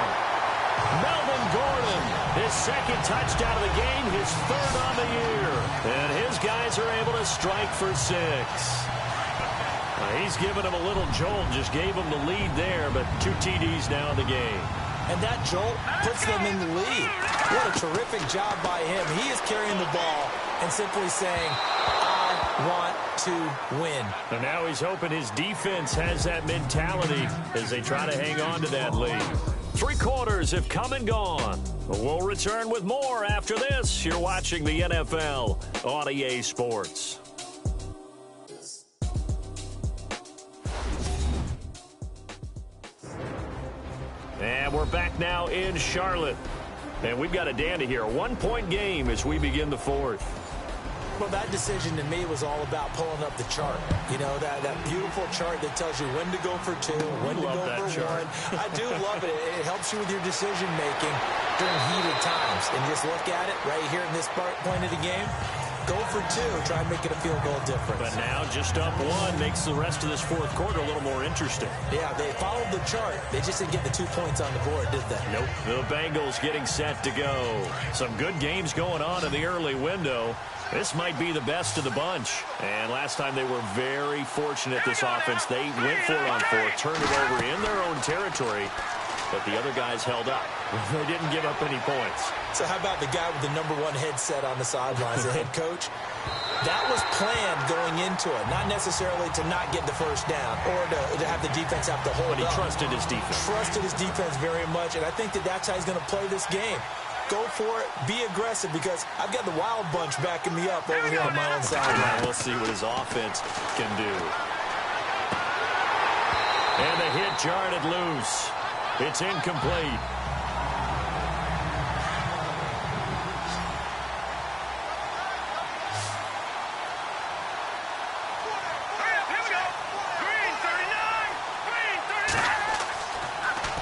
Melvin Gordon, his 2nd touchdown of the game, his 3rd on the year. And his guys are able to strike for 6. He's given him a little jolt, just gave him the lead there, but 2 TDs now in the game. And that jolt puts them in the lead. What a terrific job by him. He is carrying the ball and simply saying, I want to win. And now he's hoping his defense has that mentality as they try to hang on to that lead. 3 quarters have come and gone. We'll return with more after this. You're watching the NFL on EA Sports. And we're back now in Charlotte. And we've got a dandy here. A 1-point game as we begin the 4th. Well, that decision to me was all about pulling up the chart. You know, that beautiful chart that tells you when to go for 2, when to go for chart. 1. I do love it. It helps you with your decision-making during heated times. And just look at it right here in this point of the game. Go for 2. Try and make it a field goal difference. But now just up 1 makes the rest of this 4th quarter a little more interesting. Yeah, they followed the chart. They just didn't get the 2 points on the board, did they? Nope. The Bengals getting set to go. Some good games going on in the early window. This might be the best of the bunch. And last time they were very fortunate, this offense. They went for it on 4th, turned it over in their own territory. But the other guys held up. They didn't give up any points. So how about the guy with the number 1 headset on the sidelines, the head coach? That was planned going into it, not necessarily to not get the first down or to have the defense have to hold up. But he trusted his defense. Trusted his defense very much, and I think that's how he's going to play this game. Go for it. Be aggressive because I've got the wild bunch backing me up over here on my own sideline. We'll see what his offense can do. And the hit jarred it loose. It's incomplete.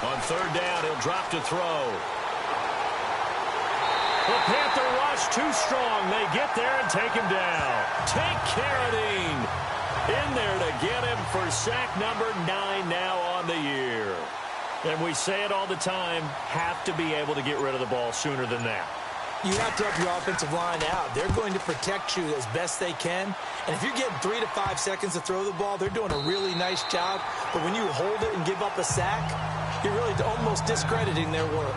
On 3rd down, he'll drop to throw. The Panther rush too strong. They get there and take him down. Take Carradine in there to get him for sack number 9 now on the year. And we say it all the time, have to be able to get rid of the ball sooner than that. You have to help your offensive line out. They're going to protect you as best they can. And if you're getting 3 to 5 seconds to throw the ball, they're doing a really nice job. But when you hold it and give up a sack, you're really almost discrediting their work.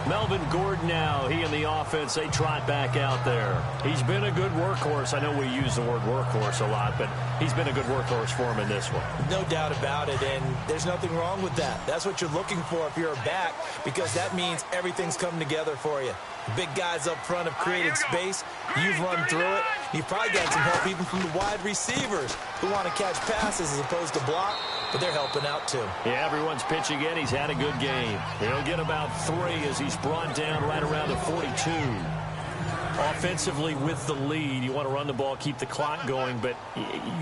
Melvin Gordon now, he and the offense, they trot back out there. He's been a good workhorse. I know we use the word workhorse a lot, but he's been a good workhorse for him in this one. No doubt about it, and there's nothing wrong with that. That's what you're looking for if you're a back, because that means everything's coming together for you. The big guys up front have created space. You've run through it. You've probably got some help even from the wide receivers who want to catch passes as opposed to block. but they're helping out too. Yeah, everyone's pitching in. He's had a good game. He'll get about 3 as he's brought down right around the 42. Offensively with the lead, you want to run the ball, keep the clock going, but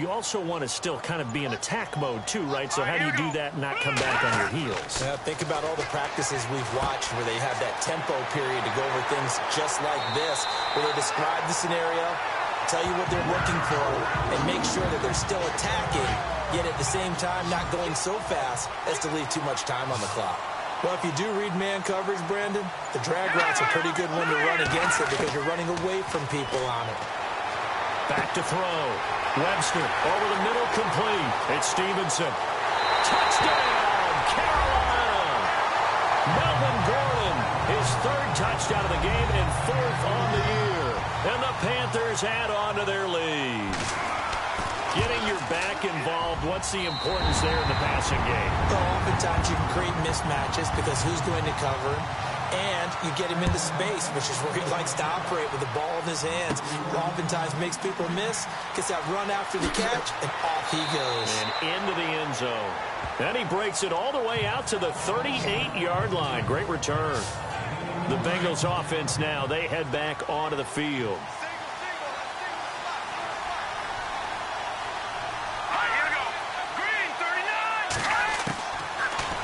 you also want to still kind of be in attack mode too, right? So how do you do that and not come back on your heels? Yeah, think about all the practices we've watched where they have that tempo period to go over things just like this, where they describe the scenario, tell you what they're looking for, and make sure that they're still attacking, yet at the same time not going so fast as to leave too much time on the clock. Well, if you do read man coverage, Brandon, the drag route's a pretty good one to run against it because you're running away from people on it. Back to throw. Webster over the middle, complete. It's Stevenson. Touchdown, Carolina! Melvin Gordon, his 3rd touchdown of the game and 4th on the year. And the Panthers add on to their lead. Getting your back involved, what's the importance there in the passing game? Well, oftentimes you can create mismatches because who's going to cover him, and you get him into space, which is where he likes to operate with the ball in his hands. Oftentimes makes people miss, gets that run after the catch, and off he goes. And into the end zone. Then he breaks it all the way out to the 38-yard line. Great return. The Bengals offense now, they head back onto the field.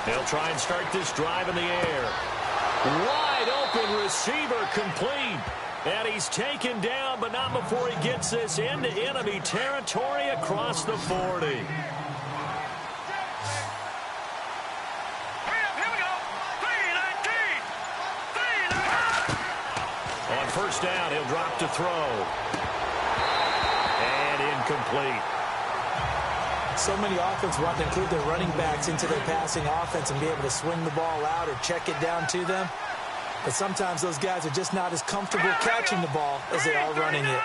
They'll try and start this drive in the air. Wide open receiver complete. And he's taken down, but not before he gets this into enemy territory across the 40. Here we go. 3-19. On first down, he'll drop to throw. And incomplete. So many offenses want to include their running backs into their passing offense and be able to swing the ball out or check it down to them. But sometimes those guys are just not as comfortable catching the ball as they are running it.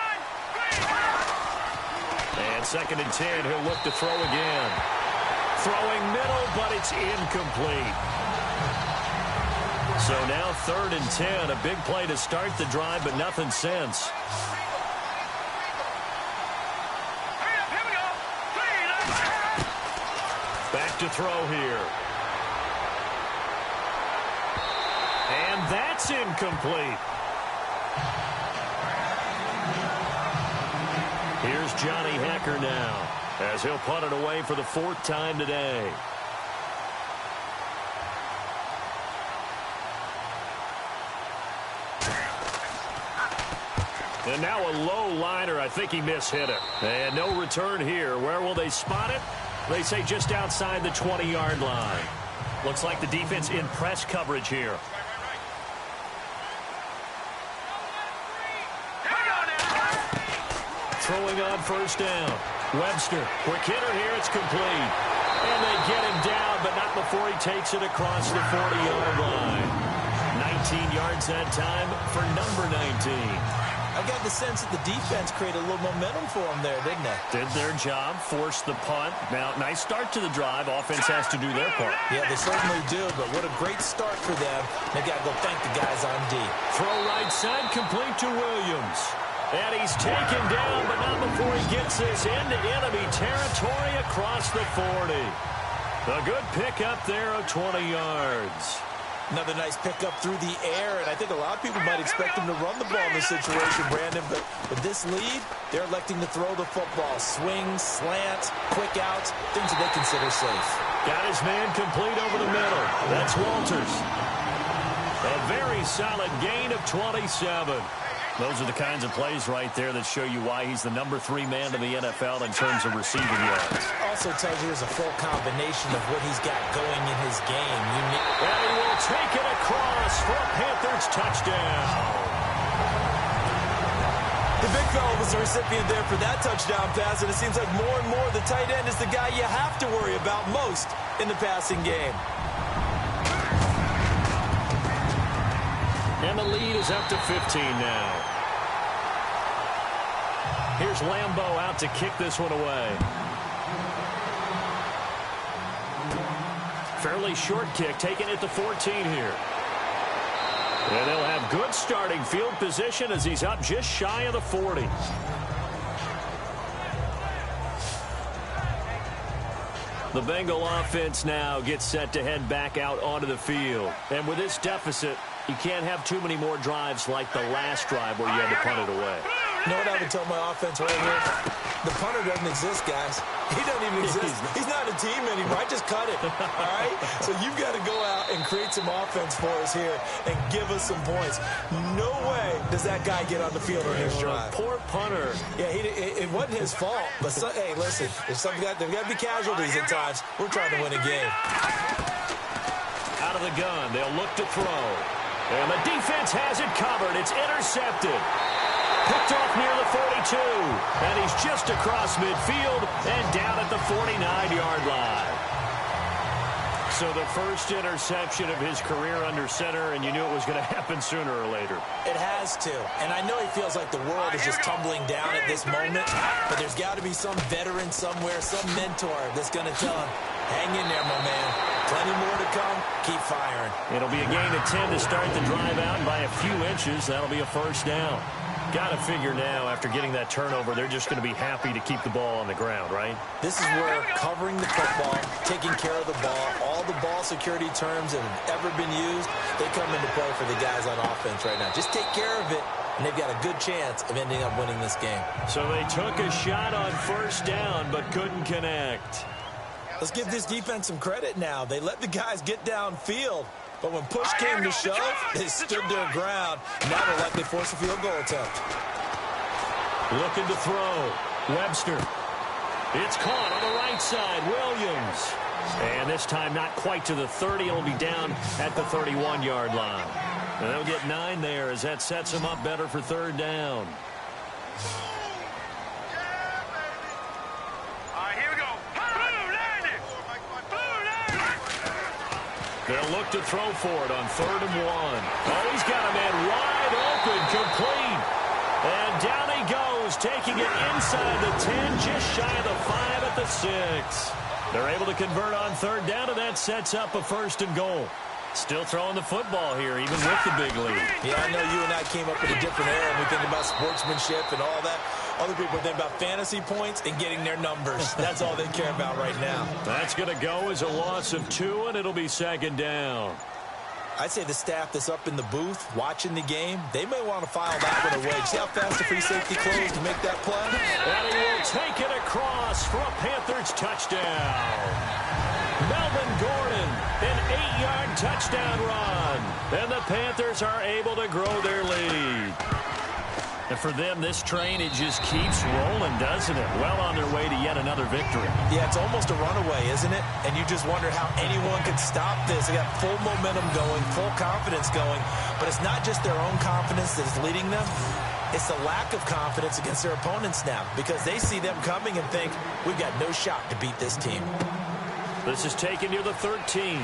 And 2nd and 10, he'll look to throw again. Throwing middle, but it's incomplete. So now 3rd and 10, a big play to start the drive, but nothing since. Back to throw here. And that's incomplete. Here's Johnny Hacker now as he'll punt it away for the 4th time today. And now a low liner. I think he mishit it. And no return here. Where will they spot it? They say just outside the 20-yard line. Looks like the defense in press coverage here. Throwing on first down. Webster, quick hitter here. It's complete. And they get him down, but not before he takes it across the 40-yard line. 19 yards that time for number 19. I got the sense that the defense created a little momentum for them there, didn't they? Did their job, forced the punt. Now, nice start to the drive. Offense has to do their part. Yeah, they certainly do, but what a great start for them. They got to go thank the guys on D. Throw right side, complete to Williams. And he's taken down, but not before he gets this into enemy territory across the 40. A good pickup there of 20 yards. Another nice pickup through the air, and I think a lot of people might expect him to run the ball in this situation, Brandon, but with this lead, they're electing to throw the football. Swings, slants, quick outs, things that they consider safe. Got his man complete over the middle. That's Walters. A very solid gain of 27. Those are the kinds of plays right there that show you why he's the number 3 man in the NFL in terms of receiving yards. Also tells you there's a full combination of what he's got going in his game. And he will take it across for a Panthers touchdown. The big fella was the recipient there for that touchdown pass, and it seems like more and more the tight end is the guy you have to worry about most in the passing game. And the lead is up to 15 now. Here's Lambeau out to kick this one away. Fairly short kick, taking it to 14 here. And they'll have good starting field position as he's up just shy of the 40. The Bengal offense now gets set to head back out onto the field. And with this deficit, you can't have too many more drives like the last drive where you had to punt it away. You know what I would tell my offense right here? The punter doesn't exist, guys. He doesn't even exist. He's not a team anymore. I just cut it, all right? So you've got to go out and create some offense for us here and give us some points. No way does that guy get on the field on his drive. Poor punter. Yeah, it wasn't his fault. But, hey, listen, there's got to be casualties at times. We're trying to win a game. Out of the gun, they'll look to throw. And the defense has it covered. It's intercepted. Picked off near the 42. And he's just across midfield and down at the 49-yard line. So the first interception of his career under center, and you knew it was going to happen sooner or later. It has to. And I know he feels like the world is just tumbling down at this moment, but there's got to be some veteran somewhere, some mentor that's going to tell him, hang in there, my man. Plenty more to come. Keep firing. It'll be a gain of 10 to start the drive out, and by a few inches, that'll be a first down. Got to figure now, after getting that turnover, they're just going to be happy to keep the ball on the ground, right? This is where covering the football, taking care of the ball, all the ball security terms that have ever been used, they come into play for the guys on offense right now. Just take care of it, and they've got a good chance of ending up winning this game. So they took a shot on first down, but couldn't connect. Let's give this defense some credit now. They let the guys get downfield. But when push came to shove, they stood their ground. Now they're likely to force a field goal attempt. Looking to throw. Webster. It's caught on the right side. Williams. And this time not quite to the 30. It'll be down at the 31-yard line. And they'll get 9 there as that sets them up better for third down. They'll look to throw for it on 3rd and 1. Oh, he's got a man wide open, complete. And down he goes, taking it inside the 10, just shy of the 5 at the 6. They're able to convert on third down, and that sets up a 1st and goal. Still throwing the football here, even with the big lead. Yeah, I know you and I came up in a different era, and we think about sportsmanship and all that. Other people think about fantasy points and getting their numbers. That's all they care about right now. That's going to go as a loss of 2, and it'll be 2nd down. I'd say the staff that's up in the booth watching the game, they may want to file that one away. See how fast the free safety closed to make that play? And he will take it across for a Panthers touchdown. Melvin Gordon, an 8-yard touchdown run. And the Panthers are able to grow their lead. And for them, this train, it just keeps rolling, doesn't it? Well on their way to yet another victory. Yeah, it's almost a runaway, isn't it? And you just wonder how anyone could stop this. They got full momentum going, full confidence going. But it's not just their own confidence that's leading them. It's the lack of confidence against their opponents now, because they see them coming and think, we've got no shot to beat this team. This is taken near the 13.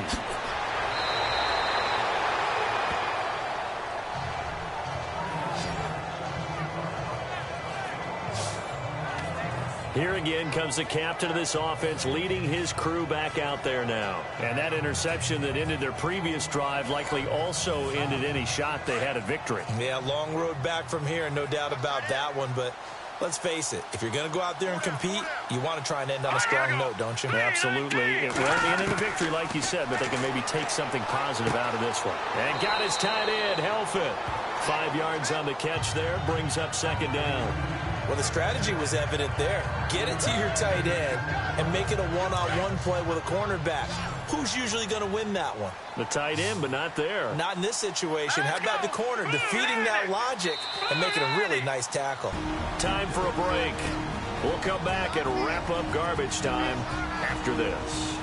Here again comes the captain of this offense, leading his crew back out there now. And that interception that ended their previous drive likely also ended any shot they had at victory. Yeah, long road back from here, no doubt about that one. But let's face it, if you're going to go out there and compete, you want to try and end on a strong note, don't you? Absolutely. It won't end in a victory, like you said, but they can maybe take something positive out of this one. And got his tight end, Helfet. 5 yards on the catch there, brings up 2nd down. Well, the strategy was evident there. Get it to your tight end and make it a one-on-one play with a cornerback. Who's usually going to win that one? The tight end, but not there. Not in this situation. How about the corner defeating that logic and making a really nice tackle? Time for a break. We'll come back and wrap up garbage time after this.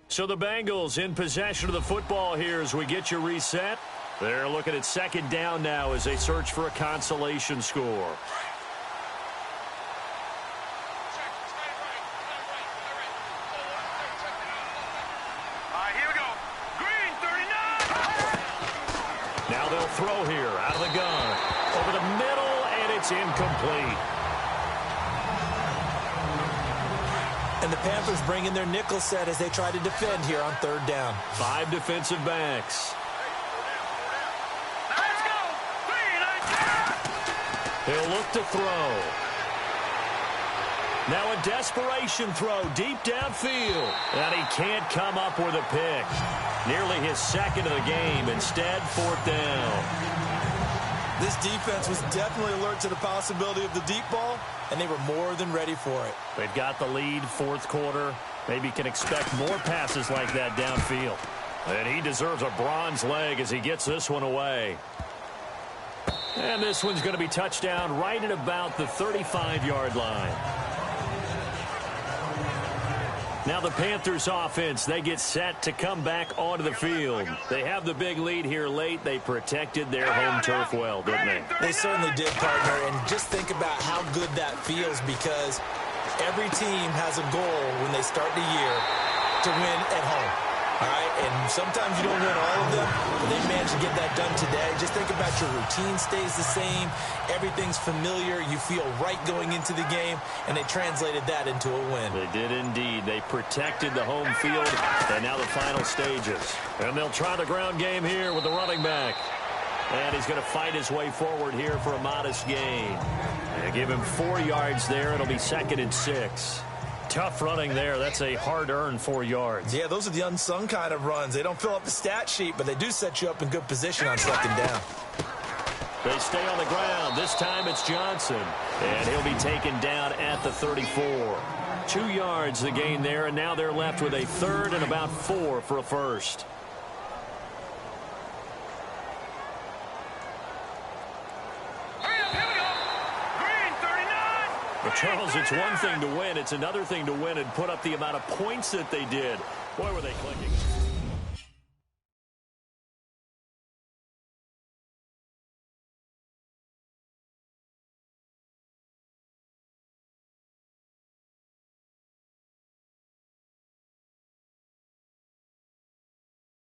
So the Bengals in possession of the football here as we get you reset. They're looking at 2nd down now as they search for a consolation score. Here we go. Green, 39. Now they'll throw here out of the gun. Over the middle, and it's incomplete. And the Panthers bring in their nickel set as they try to defend here on 3rd down. 5 defensive backs. Let's go. He'll look to throw. Now a desperation throw deep downfield. And he can't come up with a pick. Nearly his second of the game. Instead, 4th down. This defense was definitely alert to the possibility of the deep ball, and they were more than ready for it. They've got the lead, 4th quarter. Maybe can expect more passes like that downfield. And he deserves a bronze leg as he gets this one away. And this one's going to be touchdown right at about the 35-yard line. Now the Panthers offense, they get set to come back onto the field. They have the big lead here late. They protected their home turf well, didn't they? They certainly did, partner. And just think about how good that feels, because every team has a goal when they start the year to win at home. All right, and sometimes you don't win all of them, but they managed to get that done today. Just think about your routine stays the same. Everything's familiar. You feel right going into the game, and they translated that into a win. They did indeed. They protected the home field, and now the final stages. And they'll try the ground game here with the running back. And he's going to fight his way forward here for a modest gain. They give him 4 yards there. It'll be 2nd and 6. Tough running there. That's a hard-earned 4 yards. Yeah, those are the unsung kind of runs. They don't fill up the stat sheet, but they do set you up in good position on 2nd down. They stay on the ground. This time it's Johnson. And he'll be taken down at the 34. 2 yards the gain there, and now they're left with a 3rd and about 4 for a first. But Charles, it's one thing to win. It's another thing to win and put up the amount of points that they did. Boy, were they clicking.